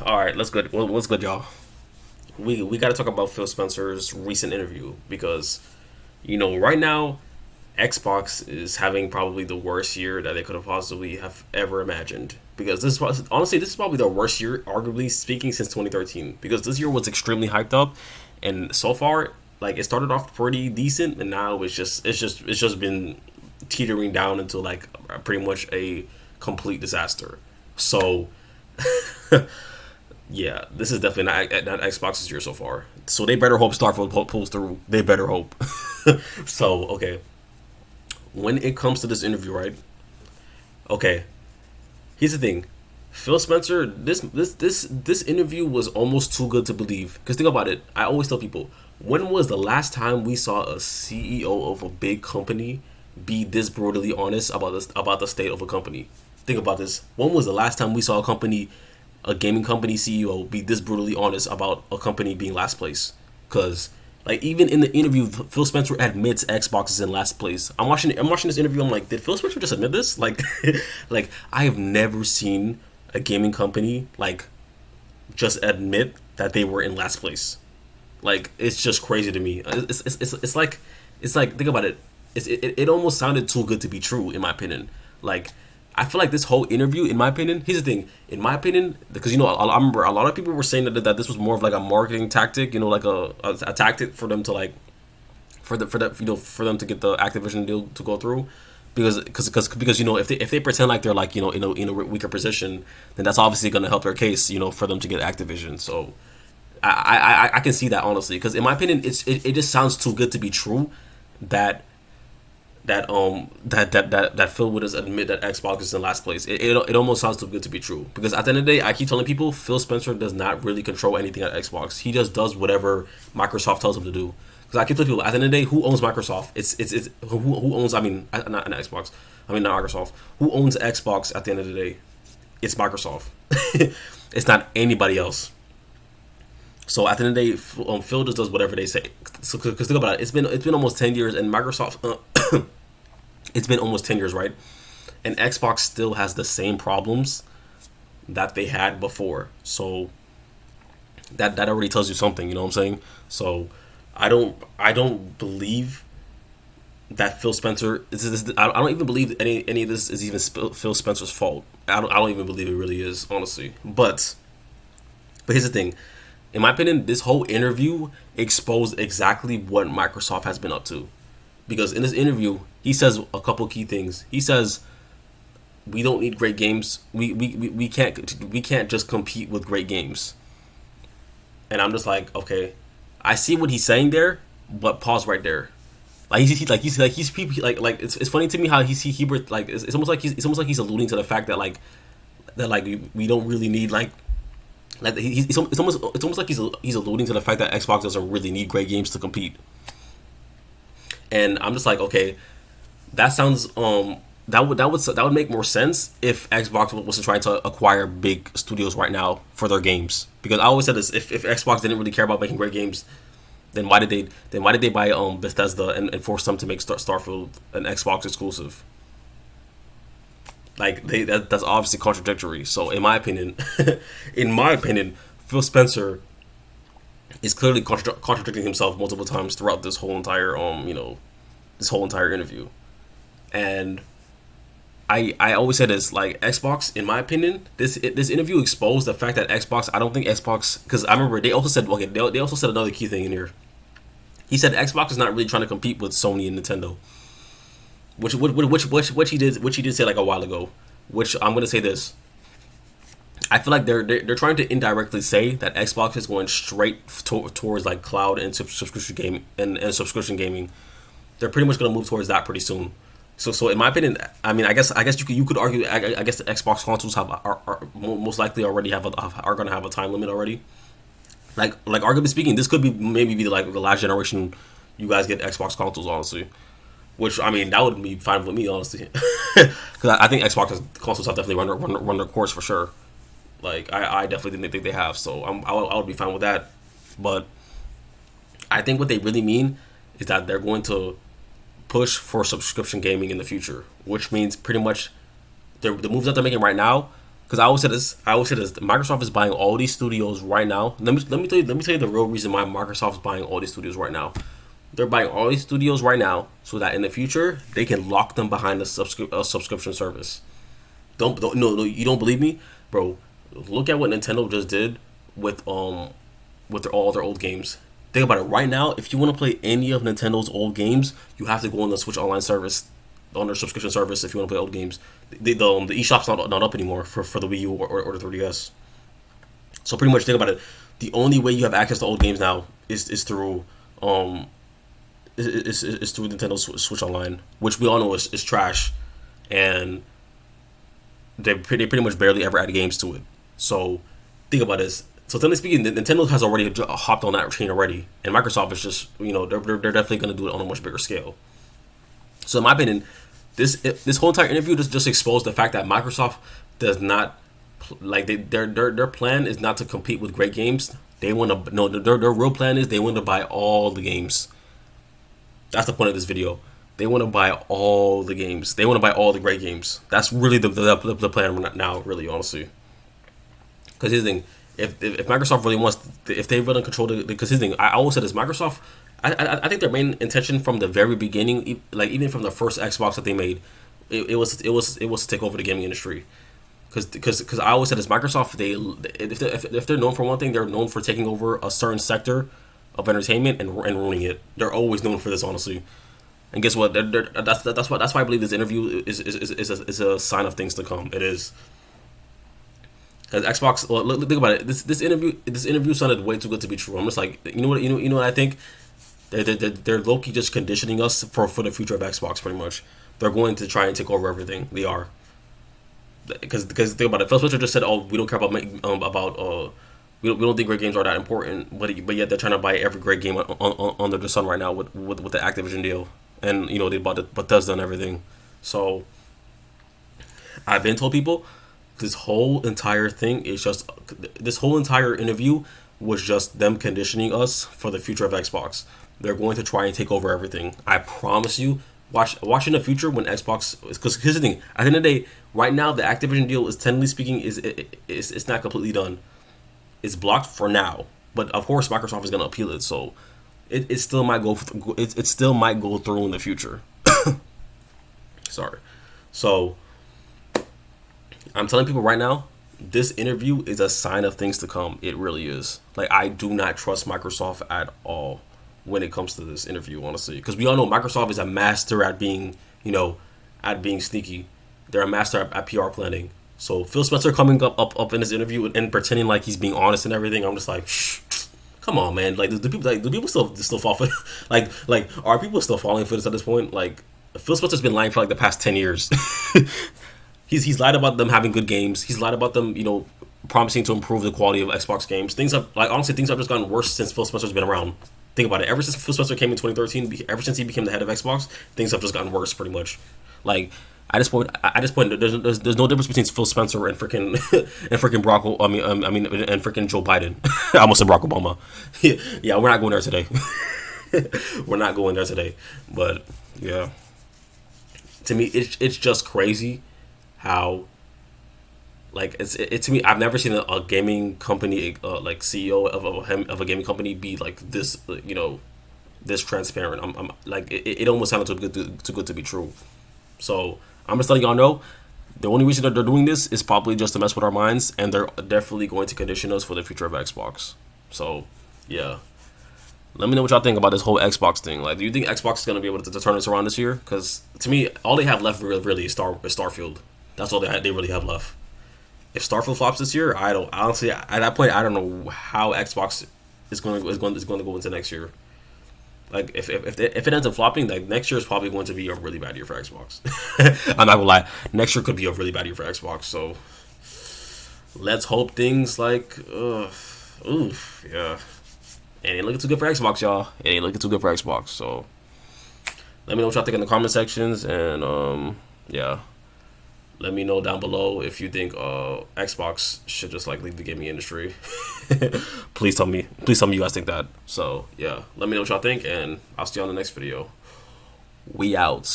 All right, let's good. What's good, y'all? We got to talk about Phil Spencer's recent interview because right now Xbox is having probably the worst year that they could have possibly have ever imagined. Because honestly, this is probably the worst year, arguably speaking, since 2013. Because this year was extremely hyped up, and so far, like it started off pretty decent, and now it's just been teetering down into like pretty much a complete disaster. So yeah, this is definitely not Xbox's year so far. So they better hope Starfield pulls through. They better hope. So okay, when it comes to this interview, right? Okay, here's the thing. Phil Spencer, this interview was almost too good to believe. Cause think about it. I always tell people, when was the last time we saw a CEO of a big company be this brutally honest about the state of a company? Think about this. When was the last time we saw a gaming company CEO be this brutally honest about a company being last place? Cause like even in the interview, Phil Spencer admits Xbox is in last place. I'm watching this interview. I'm like, did Phil Spencer just admit this? Like, like I have never seen a gaming company like just admit that they were in last place. Like it's just crazy to me. It's like think about it. It almost sounded too good to be true in my opinion. Like I feel like this whole interview, in my opinion, here's the thing. In my opinion, because I remember a lot of people were saying that this was more of like a marketing tactic, like a tactic for them to like for them to get the Activision deal to go through, because if they pretend like they're like in a weaker position, then that's obviously going to help their case, for them to get Activision. So I can see that honestly, because in my opinion, it just sounds too good to be true that that Phil would just admit that Xbox is in last place. It almost sounds too good to be true, because at the end of the day, I keep telling people Phil Spencer does not really control anything at Xbox. He just does whatever Microsoft tells him to do. Because I keep telling people at the end of the day, who owns Microsoft? It's who owns, I mean, not Xbox. I mean, not Microsoft. Who owns Xbox at the end of the day? It's Microsoft. It's not anybody else. So at the end of the day, Phil just does whatever they say. So, because think about it, it's been almost 10 years, and Microsoft, it's been almost 10 years, right? And Xbox still has the same problems that they had before. So that already tells you something, you know what I'm saying? So I don't believe that Phil Spencer. I don't even believe any of this is even Phil Spencer's fault. I don't even believe it really is, honestly. But here's the thing. In my opinion, this whole interview exposed exactly what Microsoft has been up to. Because in this interview, he says a couple key things. He says we don't need great games. We can't just compete with great games. And I'm just like, okay, I see what he's saying there, but pause right there. It's funny to me how it's almost like he's alluding to the fact that we don't really need it's almost like he's alluding to the fact that Xbox doesn't really need great games to compete. And I'm just like, okay, that sounds that would make more sense if Xbox wasn't trying to acquire big studios right now for their games. Because I always said this: if Xbox didn't really care about making great games, then why did they buy Bethesda and force them to make Starfield an Xbox exclusive? Like that's obviously contradictory. So in my opinion, Phil Spencer is clearly contradicting himself multiple times throughout this whole entire interview. And I always say this, like Xbox, in my opinion, this interview exposed the fact that Xbox. I don't think Xbox, because I remember they also said, okay, they also said another key thing in here. He said Xbox is not really trying to compete with Sony and Nintendo, which he did say like a while ago. Which I'm gonna say this. I feel like they're trying to indirectly say that Xbox is going straight towards like cloud and subscription gaming and subscription gaming. They're pretty much gonna move towards that pretty soon. So in my opinion, I mean, I guess you could argue. I guess the Xbox consoles are most likely already are gonna have a time limit already. Like arguably speaking, this could maybe be like the last generation you guys get Xbox consoles, honestly. Which, I mean, that would be fine with me, honestly, because I think Xbox consoles have definitely run their course for sure. Like I definitely think they have, so I would be fine with that. But I think what they really mean is that they're going to push for subscription gaming in the future, which means pretty much the moves that they're making right now Because I always say this. I always say this. Microsoft is buying all these studios right now. Let me tell you the real reason why Microsoft is buying all these studios right now. They're buying all these studios right now so that in the future they can lock them behind a subscription service. Don't no, you don't believe me, bro? Look at what Nintendo just did with all their old games. Think about it right now. If you want to play any of Nintendo's old games, you have to go on the Switch Online service, on their subscription service. If you want to play old games, the eShop's not up anymore for the Wii U or the 3DS. So pretty much think about it. The only way you have access to old games now is through is through Nintendo Switch Online, which we all know is trash, and they pretty much barely ever add games to it. So think about this. So technically speaking, Nintendo has already hopped on that train already, and Microsoft is just they're definitely going to do it on a much bigger scale. So in my opinion, this whole entire interview just exposed the fact that Microsoft does not their plan is not to compete with great games. They want to no their real plan is they want to buy all the games. That's the point of this video. They want to buy all the games. They want to buy all the great games. That's really the plan now, really, honestly. Because here's the thing. If Microsoft really wants, if they really control the, because here's the thing, I always said this, Microsoft, I think their main intention from the very beginning, like even from the first Xbox that they made, it was to take over the gaming industry. Because I always said this, Microsoft, if they're known for one thing, they're known for taking over a certain sector of entertainment and ruining it. They're always known for this, honestly. And guess what? That's why I believe this interview is a sign of things to come. It is. Because Xbox, well, think about it. This interview sounded way too good to be true. I'm just like, you know what I think. They're low-key just conditioning us for the future of Xbox. Pretty much, they're going to try and take over everything. They are. Because think about it. Phil Spencer just said, "Oh, we don't care about we don't think great games are that important." But yet they're trying to buy every great game under the sun right now with the Activision deal, and they bought it Bethesda and everything. So I've been told people. This whole entire thing is just, this whole entire interview was just them conditioning us for the future of Xbox. They're going to try and take over everything. I promise you. Watch in the future when Xbox, because here's the thing. At the end of the day, right now the Activision deal is technically speaking it's not completely done. It's blocked for now, but of course Microsoft is going to appeal it. So it still might go. It still might go through in the future. Sorry. So. I'm telling people right now, this interview is a sign of things to come. It really is. Like, I do not trust Microsoft at all when it comes to this interview, honestly. Because we all know Microsoft is a master at being, sneaky. They're a master at PR planning. So Phil Spencer coming up in this interview and pretending like he's being honest and everything, I'm just like, shh, come on, man. Like, do people still fall for it? like, are people still falling for this at this point? Like, Phil Spencer's been lying for like the past 10 years. He's lied about them having good games. He's lied about them, promising to improve the quality of Xbox games. Things have just gotten worse since Phil Spencer's been around. Think about it. Ever since Phil Spencer came in 2013, ever since he became the head of Xbox, things have just gotten worse, pretty much. Like, at this point, there's no difference between Phil Spencer and freaking and freaking Joe Biden. I almost said Barack Obama. Yeah, we're not going there today. We're not going there today. But yeah, to me, it's just crazy. How, like, it to me, I've never seen a gaming company like CEO of a gaming company be like this, this transparent. I'm like, it almost sounded too good to be true. So I'm just letting y'all know, the only reason that they're doing this is probably just to mess with our minds, and they're definitely going to condition us for the future of Xbox. So yeah, let me know what y'all think about this whole Xbox thing. Like, do you think Xbox is gonna be able to turn this around this year? Because to me, all they have left really is Starfield. That's all they really have left. If Starfield flops this year, I don't honestly, at that point, I don't know how Xbox is going to go into next year. Like, if it ends up flopping, like, next year is probably going to be a really bad year for Xbox. I'm not gonna lie, next year could be a really bad year for Xbox. So let's hope things like, yeah. It ain't looking too good for Xbox, y'all. It ain't looking too good for Xbox. So let me know what y'all think in the comment sections, and yeah. Let me know down below if you think Xbox should just like leave the gaming industry. Please tell me you guys think that. So yeah, let me know what y'all think, and I'll see you on the next video. We out.